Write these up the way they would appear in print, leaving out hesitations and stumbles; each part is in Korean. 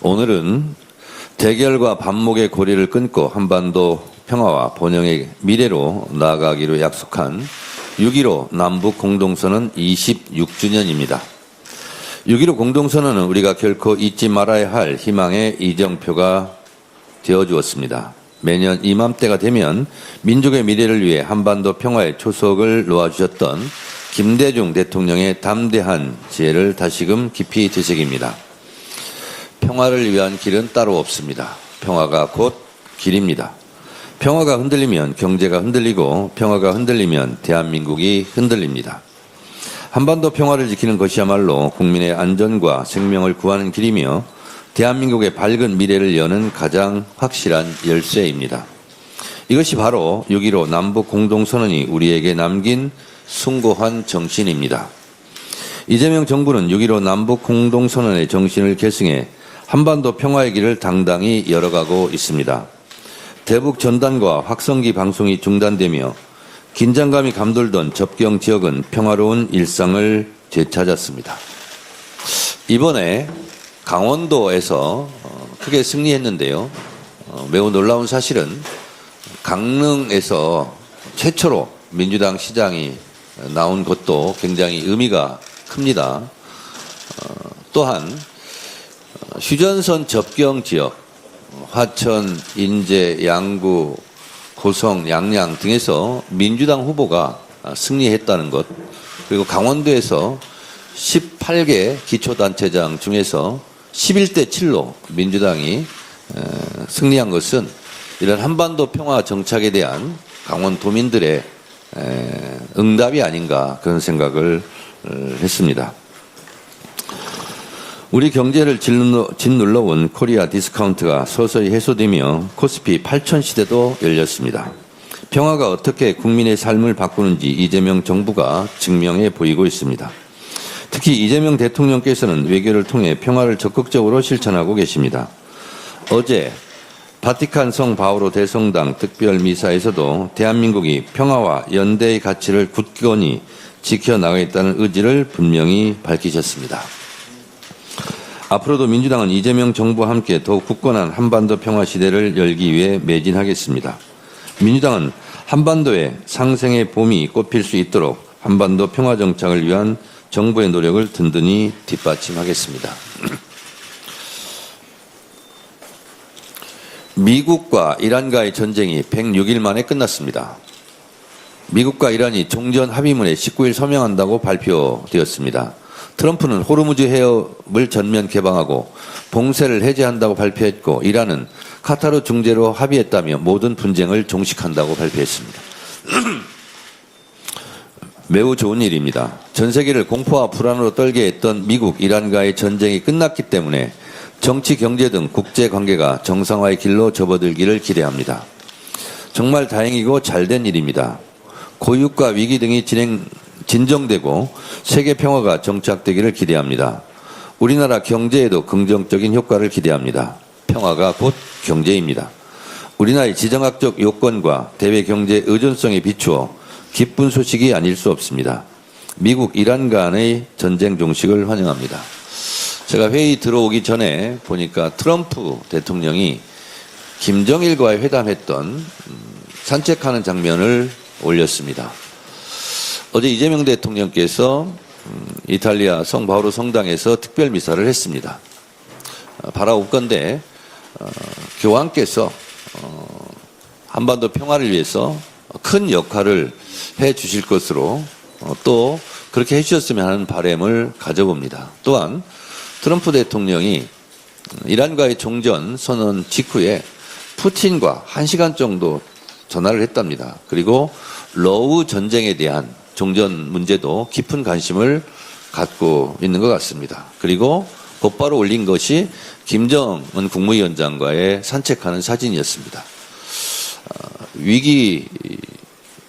오늘은 대결과 반목의 고리를 끊고 한반도 평화와 번영의 미래로 나아가기로 약속한 6.15 남북 공동선언 26주년입니다. 6.15 공동선언은 우리가 결코 잊지 말아야 할 희망의 이정표가 되어주었습니다. 매년 이맘때가 되면 민족의 미래를 위해 한반도 평화의 초석을 놓아주셨던 김대중 대통령의 담대한 지혜를 다시금 깊이 되새깁니다. 평화를 위한 길은 따로 없습니다. 평화가 곧 길입니다. 평화가 흔들리면 경제가 흔들리고 평화가 흔들리면 대한민국이 흔들립니다. 한반도 평화를 지키는 것이야말로 국민의 안전과 생명을 구하는 길이며 대한민국의 밝은 미래를 여는 가장 확실한 열쇠입니다. 이것이 바로 6.15 남북 공동선언이 우리에게 남긴 숭고한 정신입니다. 이재명 정부는 6.15 남북 공동선언의 정신을 계승해 한반도 평화의 길을 당당히 열어가고 있습니다. 대북 전단과 확성기 방송이 중단되며 긴장감이 감돌던 접경 지역은 평화로운 일상을 되찾았습니다. 이번에 강원도에서 크게 승리했는데요. 매우 놀라운 사실은 강릉에서 최초로 민주당 시장이 나온 것도 굉장히 의미가 큽니다. 또한 휴전선 접경 지역 화천, 인제, 양구, 고성, 양양 등에서 민주당 후보가 승리했다는 것, 그리고 강원도에서 18개 기초단체장 중에서 11대 7로 민주당이 승리한 것은 이런 한반도 평화 정착에 대한 강원도민들의 응답이 아닌가 그런 생각을 했습니다. 우리 경제를 짓눌러온 코리아 디스카운트가 서서히 해소되며 코스피 8천 시대도 열렸습니다. 평화가 어떻게 국민의 삶을 바꾸는지 이재명 정부가 증명해 보이고 있습니다. 특히 이재명 대통령께서는 외교를 통해 평화를 적극적으로 실천하고 계십니다. 어제 바티칸 성 바오로 대성당 특별미사에서도 대한민국이 평화와 연대의 가치를 굳건히 지켜나가겠다는 의지를 분명히 밝히셨습니다. 앞으로도 민주당은 이재명 정부와 함께 더욱 굳건한 한반도 평화 시대를 열기 위해 매진하겠습니다. 민주당은 한반도에 상생의 봄이 꽃필 수 있도록 한반도 평화 정착을 위한 정부의 노력을 든든히 뒷받침하겠습니다. 미국과 이란과의 전쟁이 106일 만에 끝났습니다. 미국과 이란이 종전 합의문에 19일 서명한다고 발표되었습니다. 트럼프는 호르무즈 해협을 전면 개방하고 봉쇄를 해제한다고 발표했고 이란은 카타르 중재로 합의했다며 모든 분쟁을 종식한다고 발표했습니다. 매우 좋은 일입니다. 전 세계를 공포와 불안으로 떨게 했던 미국, 이란과의 전쟁이 끝났기 때문에 정치, 경제 등 국제관계가 정상화의 길로 접어들기를 기대합니다. 정말 다행이고 잘된 일입니다. 고육과 위기 등이 진정되고 세계 평화가 정착되기를 기대합니다. 우리나라 경제에도 긍정적인 효과를 기대합니다. 평화가 곧 경제입니다. 우리나라의 지정학적 요건과 대외 경제 의존성에 비추어 기쁜 소식이 아닐 수 없습니다. 미국, 이란 간의 전쟁 종식을 환영합니다. 제가 회의 들어오기 전에 보니까 트럼프 대통령이 김정일과의 회담했던 산책하는 장면을 올렸습니다. 어제 이재명 대통령께서 이탈리아 성 바오로 성당에서 특별 미사를 했습니다. 바라옵건대 교황께서 한반도 평화를 위해서 큰 역할을 해 주실 것으로 또 그렇게 해 주셨으면 하는 바람을 가져봅니다. 또한 트럼프 대통령이 이란과의 종전 선언 직후에 푸틴과 1시간 정도 전화를 했답니다. 그리고 러우 전쟁에 대한 종전 문제도 깊은 관심을 갖고 있는 것 같습니다. 그리고 곧바로 올린 것이 김정은 국무위원장과의 산책하는 사진이었습니다. 위기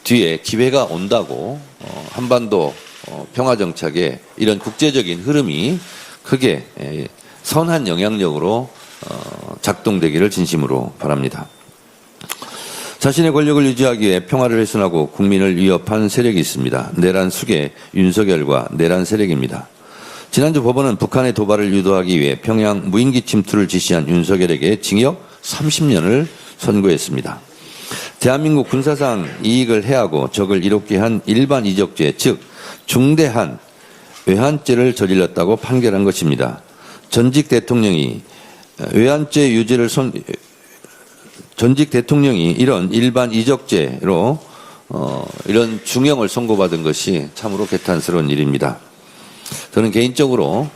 뒤에 기회가 온다고 한반도 평화정착에 이런 국제적인 흐름이 크게 선한 영향력으로 작동되기를 진심으로 바랍니다. 자신의 권력을 유지하기 위해 평화를 훼손하고 국민을 위협한 세력이 있습니다. 내란 수계 윤석열과 내란 세력입니다. 지난주 법원은 북한의 도발을 유도하기 위해 평양 무인기 침투를 지시한 윤석열에게 징역 30년을 선고했습니다. 대한민국 군사상 이익을 해하고 적을 이롭게 한 일반 이적죄, 즉 중대한 외환죄를 저질렀다고 판결한 것입니다. 전직 대통령이 외환죄 유죄를 전직 대통령이 이런 일반 이적죄로 이런 중형을 선고받은 것이 참으로 개탄스러운 일입니다. 저는 개인적으로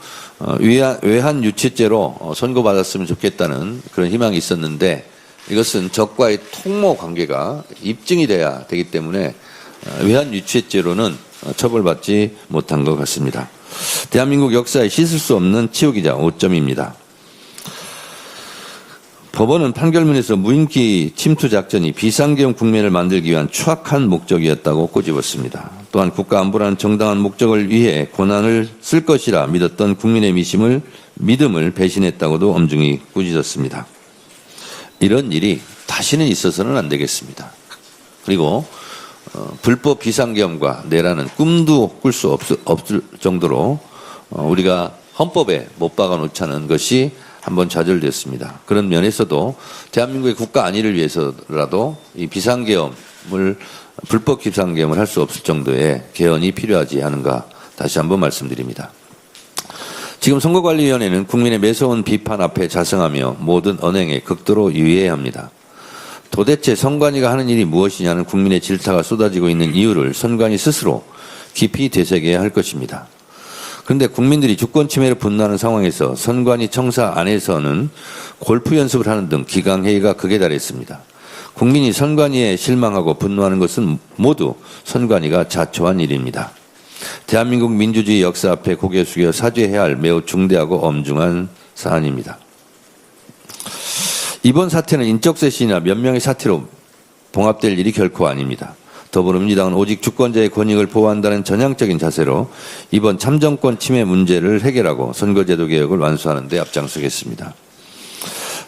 외환 유치죄로 선고받았으면 좋겠다는 그런 희망이 있었는데 이것은 적과의 통모 관계가 입증이 돼야 되기 때문에 외환 유치죄로는 처벌받지 못한 것 같습니다. 대한민국 역사에 씻을 수 없는 치우기자 5점입니다. 법원은 판결문에서 무인기 침투 작전이 비상계엄 국면을 만들기 위한 추악한 목적이었다고 꼬집었습니다. 또한 국가안보라는 정당한 목적을 위해 고난을 쓸 것이라 믿었던 국민의 믿음을 배신했다고도 엄중히 꾸짖었습니다. 이런 일이 다시는 있어서는 안 되겠습니다. 그리고 불법 비상계엄과 내라는 꿈도 꿀 수 없을 정도로 우리가 헌법에 못 박아놓자는 것이 한번 좌절됐습니다. 그런 면에서도 대한민국의 국가 안위를 위해서라도 이 불법 비상계엄을 할 수 없을 정도의 개헌이 필요하지 않은가 다시 한번 말씀드립니다. 지금 선거관리위원회는 국민의 매서운 비판 앞에 자성하며 모든 언행에 극도로 유의해야 합니다. 도대체 선관위가 하는 일이 무엇이냐는 국민의 질타가 쏟아지고 있는 이유를 선관위 스스로 깊이 되새겨야 할 것입니다. 그런데 국민들이 주권 침해를 분노하는 상황에서 선관위 청사 안에서는 골프 연습을 하는 등 기강회의가 극에 달했습니다. 국민이 선관위에 실망하고 분노하는 것은 모두 선관위가 자초한 일입니다. 대한민국 민주주의 역사 앞에 고개 숙여 사죄해야 할 매우 중대하고 엄중한 사안입니다. 이번 사태는 인적쇄신이나 몇 명의 사태로 봉합될 일이 결코 아닙니다. 더불어민주당은 오직 주권자의 권익을 보호한다는 전향적인 자세로 이번 참정권 침해 문제를 해결하고 선거제도 개혁을 완수하는 데 앞장서겠습니다.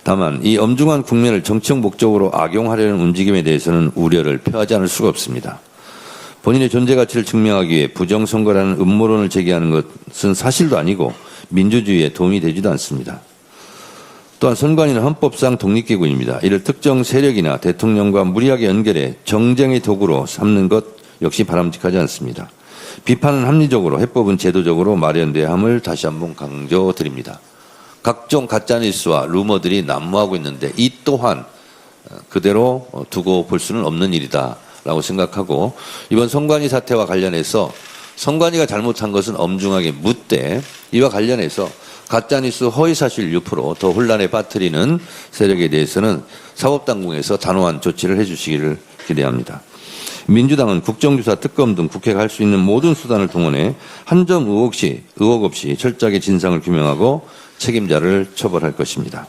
다만 이 엄중한 국면을 정치적 목적으로 악용하려는 움직임에 대해서는 우려를 표하지 않을 수가 없습니다. 본인의 존재 가치를 증명하기 위해 부정선거라는 음모론을 제기하는 것은 사실도 아니고 민주주의에 도움이 되지도 않습니다. 또한 선관위는 헌법상 독립기구입니다. 이를 특정 세력이나 대통령과 무리하게 연결해 정쟁의 도구로 삼는 것 역시 바람직하지 않습니다. 비판은 합리적으로, 해법은 제도적으로 마련돼야 함을 다시 한번 강조드립니다. 각종 가짜뉴스와 루머들이 난무하고 있는데 이 또한 그대로 두고 볼 수는 없는 일이다 라고 생각하고 이번 선관위 사태와 관련해서 선관위가 잘못한 것은 엄중하게 묻되 이와 관련해서 가짜뉴스 허위사실 유포로 더 혼란에 빠뜨리는 세력에 대해서는 사법당국에서 단호한 조치를 해주시기를 기대합니다. 민주당은 국정조사, 특검 등 국회가 할 수 있는 모든 수단을 동원해 한 점 의혹 없이 철저하게 진상을 규명하고 책임자를 처벌할 것입니다.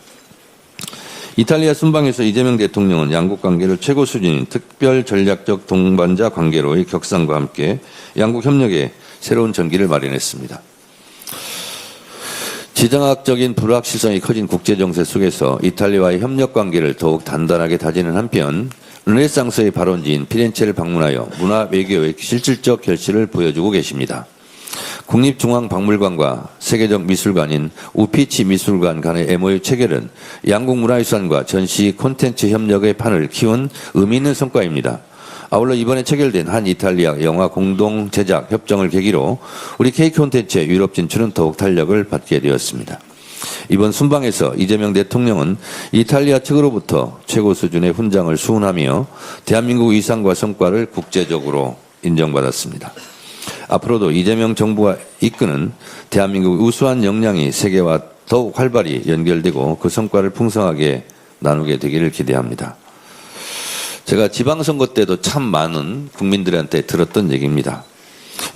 이탈리아 순방에서 이재명 대통령은 양국 관계를 최고 수준인 특별 전략적 동반자 관계로의 격상과 함께 양국 협력에 새로운 전기를 마련했습니다. 지정학적인 불확실성이 커진 국제정세 속에서 이탈리아와의 협력 관계를 더욱 단단하게 다지는 한편 르네상스의 발원지인 피렌체를 방문하여 문화 외교의 실질적 결실을 보여주고 계십니다. 국립중앙박물관과 세계적 미술관인 우피치 미술관 간의 MOU 체결은 양국 문화유산과 전시 콘텐츠 협력의 판을 키운 의미 있는 성과입니다. 아울러 이번에 체결된 한 이탈리아 영화 공동 제작 협정을 계기로 우리 K콘텐츠의 유럽 진출은 더욱 탄력을 받게 되었습니다. 이번 순방에서 이재명 대통령은 이탈리아 측으로부터 최고 수준의 훈장을 수훈하며 대한민국 위상과 성과를 국제적으로 인정받았습니다. 앞으로도 이재명 정부가 이끄는 대한민국의 우수한 역량이 세계와 더욱 활발히 연결되고 그 성과를 풍성하게 나누게 되기를 기대합니다. 제가 지방선거 때도 참 많은 국민들한테 들었던 얘기입니다.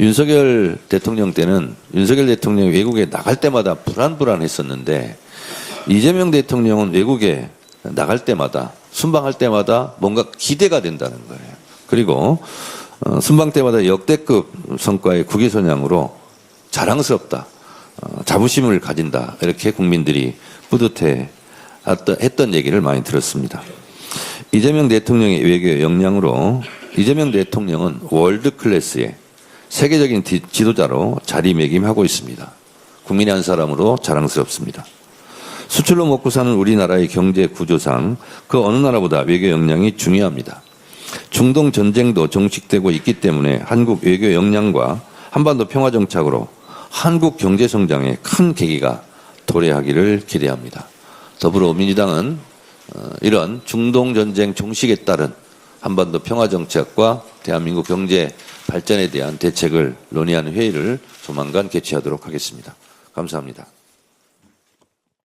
윤석열 대통령 때는 윤석열 대통령이 외국에 나갈 때마다 불안했었는데 이재명 대통령은 외국에 나갈 때마다 순방할 때마다 뭔가 기대가 된다는 거예요. 그리고 순방 때마다 역대급 성과의 국위선양으로 자랑스럽다, 자부심을 가진다 이렇게 국민들이 뿌듯해 했던 얘기를 많이 들었습니다. 이재명 대통령의 외교 역량으로 이재명 대통령은 월드 클래스의 세계적인 지도자로 자리매김하고 있습니다. 국민의 한 사람으로 자랑스럽습니다. 수출로 먹고 사는 우리나라의 경제 구조상 그 어느 나라보다 외교 역량이 중요합니다. 중동 전쟁도 종식되고 있기 때문에 한국 외교 역량과 한반도 평화 정착으로 한국 경제 성장에 큰 계기가 도래하기를 기대합니다. 더불어민주당은 이런 중동 전쟁 종식에 따른 한반도 평화 정착과 대한민국 경제 발전에 대한 대책을 논의하는 회의를 조만간 개최하도록 하겠습니다. 감사합니다.